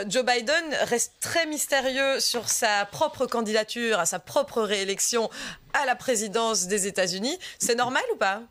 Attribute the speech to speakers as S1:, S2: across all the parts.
S1: Joe Biden reste très mystérieux sur sa propre candidature, à sa propre réélection à la présidence des États-Unis. C'est normal ou pas?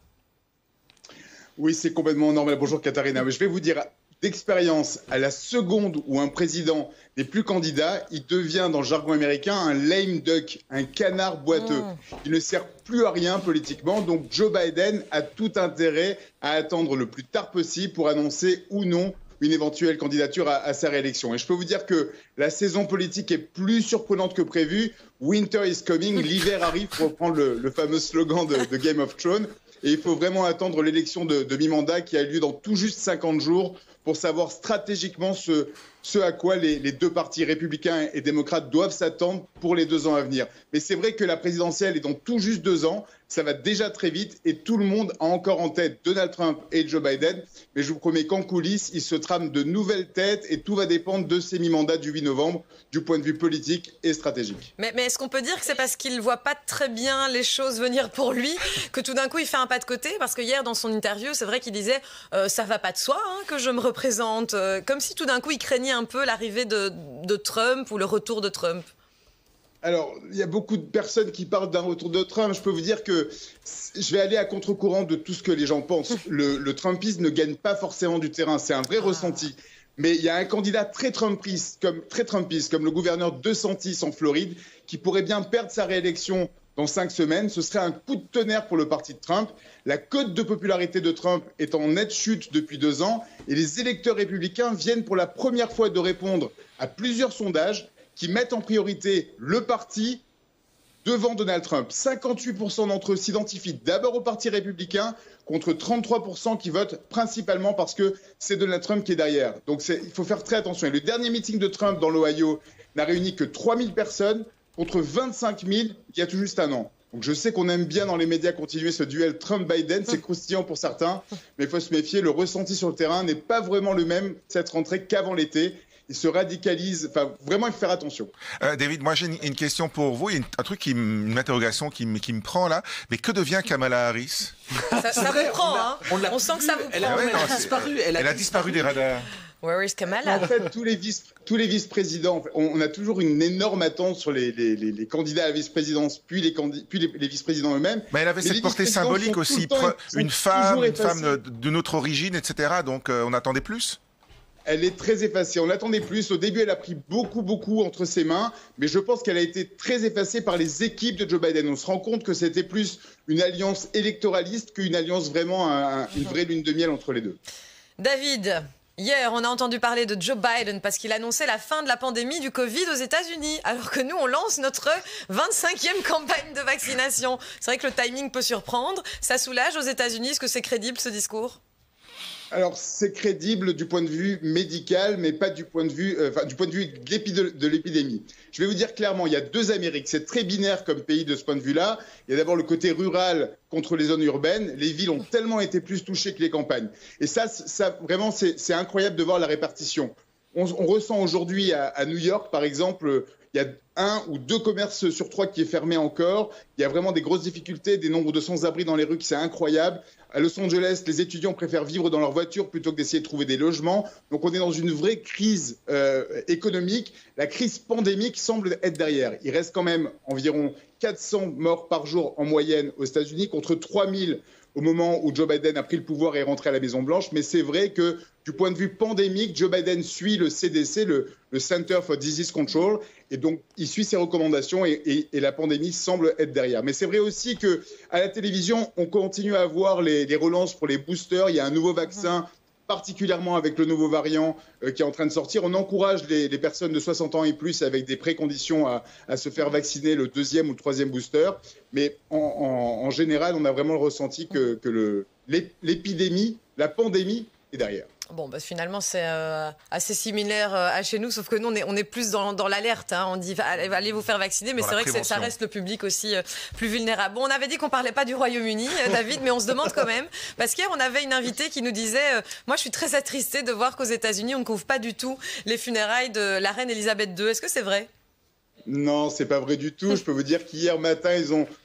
S2: Oui, c'est complètement normal. Bonjour Katharina. Je vais vous dire, d'expérience, à la seconde où un président n'est plus candidat, il devient, dans le jargon américain, un lame duck, un canard boiteux. Il ne sert plus à rien politiquement. Donc Joe Biden a tout intérêt à attendre le plus tard possible pour annoncer ou non une éventuelle candidature à sa réélection. Et je peux vous dire que la saison politique est plus surprenante que prévu. Winter is coming, l'hiver arrive, pour reprendre le fameux slogan de Game of Thrones. Et il faut vraiment attendre l'élection de mi-mandat qui a lieu dans tout juste 50 jours pour savoir stratégiquement ce à quoi les deux partis républicains et démocrates doivent s'attendre pour les 2 ans à venir. Mais c'est vrai que la présidentielle est dans tout juste 2 ans. Ça va déjà très vite et tout le monde a encore en tête Donald Trump et Joe Biden. Mais je vous promets qu'en coulisses, il se trame de nouvelles têtes et tout va dépendre de ces mi-mandats du 8 novembre du point de vue politique et stratégique.
S1: Mais est-ce qu'on peut dire que c'est parce qu'il ne voit pas très bien les choses venir pour lui que tout d'un coup il fait un pas de côté? Parce que hier dans son interview, c'est vrai qu'il disait ça va pas de soi que je me représente. Comme si tout d'un coup il craignait un peu l'arrivée de Trump ou le retour de Trump.
S2: Alors, il y a beaucoup de personnes qui parlent d'un retour de Trump. Je peux vous dire que je vais aller à contre-courant de tout ce que les gens pensent. Le Trumpisme ne gagne pas forcément du terrain. C'est un vrai ressenti. Mais il y a un candidat très Trumpiste, comme le gouverneur DeSantis en Floride, qui pourrait bien perdre sa réélection dans 5 semaines. Ce serait un coup de tonnerre pour le parti de Trump. La cote de popularité de Trump est en nette chute depuis 2 ans. Et les électeurs républicains viennent pour la première fois de répondre à plusieurs sondages qui mettent en priorité le parti devant Donald Trump. 58% d'entre eux s'identifient d'abord au parti républicain contre 33% qui votent principalement parce que c'est Donald Trump qui est derrière. Donc il faut faire très attention. Et le dernier meeting de Trump dans l'Ohio n'a réuni que 3000 personnes contre 25 000 il y a tout juste 1 an. Donc je sais qu'on aime bien dans les médias continuer ce duel Trump-Biden, c'est croustillant pour certains, mais il faut se méfier, le ressenti sur le terrain n'est pas vraiment le même cette rentrée qu'avant l'été. Il se radicalise. Enfin, vraiment, il faut faire attention.
S3: David, moi j'ai une question pour vous. Il y a un truc, une interrogation qui me prend là. Mais que devient Kamala Harris?
S1: Ça vous prend, hein? On sent que ça vous prend.
S3: Elle a disparu. Elle a disparu des radars.
S1: Where is Kamala?
S2: En fait, tous les vice-présidents, on a toujours une énorme attente sur les candidats à la vice-présidence, puis les vice-présidents eux-mêmes.
S3: Mais elle avait cette portée symbolique aussi, une femme d'une autre origine, etc. Donc on attendait plus.
S2: Elle est très effacée. On attendait plus. Au début, elle a pris beaucoup entre ses mains. Mais je pense qu'elle a été très effacée par les équipes de Joe Biden. On se rend compte que c'était plus une alliance électoraliste qu'une alliance vraiment, une vraie lune de miel entre les deux.
S1: David, hier, on a entendu parler de Joe Biden parce qu'il annonçait la fin de la pandémie du Covid aux États-Unis. Alors que nous, on lance notre 25e campagne de vaccination. C'est vrai que le timing peut surprendre. Ça soulage aux États-Unis. Est-ce que c'est crédible, ce discours ?
S2: Alors, c'est crédible du point de vue médical, mais pas du point de vue, de l'épidémie. Je vais vous dire clairement, il y a 2 Amériques. C'est très binaire comme pays de ce point de vue-là. Il y a d'abord le côté rural contre les zones urbaines. Les villes ont tellement été plus touchées que les campagnes. Et ça vraiment, c'est incroyable de voir la répartition. On ressent aujourd'hui à New York, par exemple, il y a 1 ou 2 commerces sur 3 qui est fermé encore. Il y a vraiment des grosses difficultés, des nombres de sans-abri dans les rues qui c'est incroyable. À Los Angeles, les étudiants préfèrent vivre dans leur voiture plutôt que d'essayer de trouver des logements. Donc on est dans une vraie crise économique. La crise pandémique semble être derrière. Il reste quand même environ 400 morts par jour en moyenne aux États-Unis contre 3000 au moment où Joe Biden a pris le pouvoir et est rentré à la Maison-Blanche. Mais c'est vrai que du point de vue pandémique, Joe Biden suit le CDC, le Center for Disease Control, et donc il suit ses recommandations et la pandémie semble être derrière. Mais c'est vrai aussi qu'à la télévision, on continue à voir les relances pour les boosters. Il y a un nouveau vaccin, particulièrement avec le nouveau variant qui est en train de sortir. On encourage les personnes de 60 ans et plus avec des préconditions à se faire vacciner le 2e ou le 3e booster. Mais en général, on a vraiment le ressenti que l'épidémie, la pandémie est derrière.
S1: Bon, bah, finalement, c'est assez similaire à chez nous, sauf que nous, on est plus dans l'alerte. Hein. On dit allez vous faire vacciner, mais c'est vrai que ça reste le public aussi plus vulnérable. Bon, on avait dit qu'on parlait pas du Royaume-Uni, David, mais on se demande quand même. Parce qu'hier, on avait une invitée qui nous disait moi, je suis très attristée de voir qu'aux États-Unis, on ne couvre pas du tout les funérailles de la reine Elisabeth II. Est-ce que c'est vrai ?
S2: Non, c'est pas vrai du tout. Je peux vous dire qu'hier matin,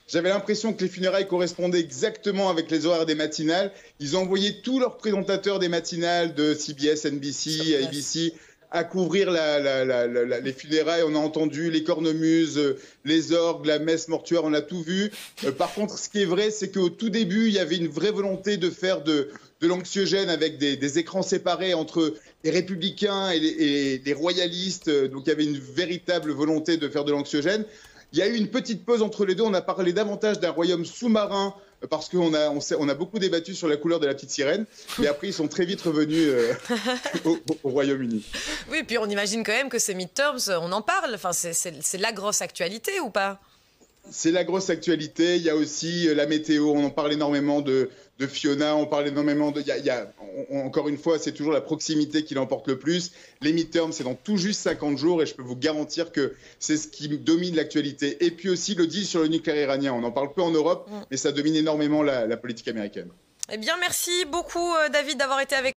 S2: j'avais l'impression que les funérailles correspondaient exactement avec les horaires des matinales. Ils ont envoyé tous leurs présentateurs des matinales de CBS, NBC, ABC à couvrir les funérailles. On a entendu les cornemuses, les orgues, la messe mortuaire, on a tout vu. Par contre, ce qui est vrai, c'est qu'au tout début, il y avait une vraie volonté de faire de l'anxiogène avec des écrans séparés entre les républicains et les royalistes. Donc, il y avait une véritable volonté de faire de l'anxiogène. Il y a eu une petite pause entre les deux. On a parlé davantage d'un royaume sous-marin parce qu'on a beaucoup débattu sur la couleur de la petite sirène. Mais après, ils sont très vite revenus au Royaume-Uni.
S1: Oui, puis on imagine quand même que ces midterms, on en parle. Enfin, c'est la grosse actualité ou pas?
S2: C'est la grosse actualité. Il y a aussi la météo. On en parle énormément de Fiona. On parle énormément de. Encore une fois, c'est toujours la proximité qui l'emporte le plus. Les midterms, c'est dans tout juste 50 jours et je peux vous garantir que c'est ce qui domine l'actualité. Et puis aussi le deal sur le nucléaire iranien. On en parle peu en Europe, mais ça domine énormément la politique américaine.
S1: Eh bien, merci beaucoup, David, d'avoir été avec nous.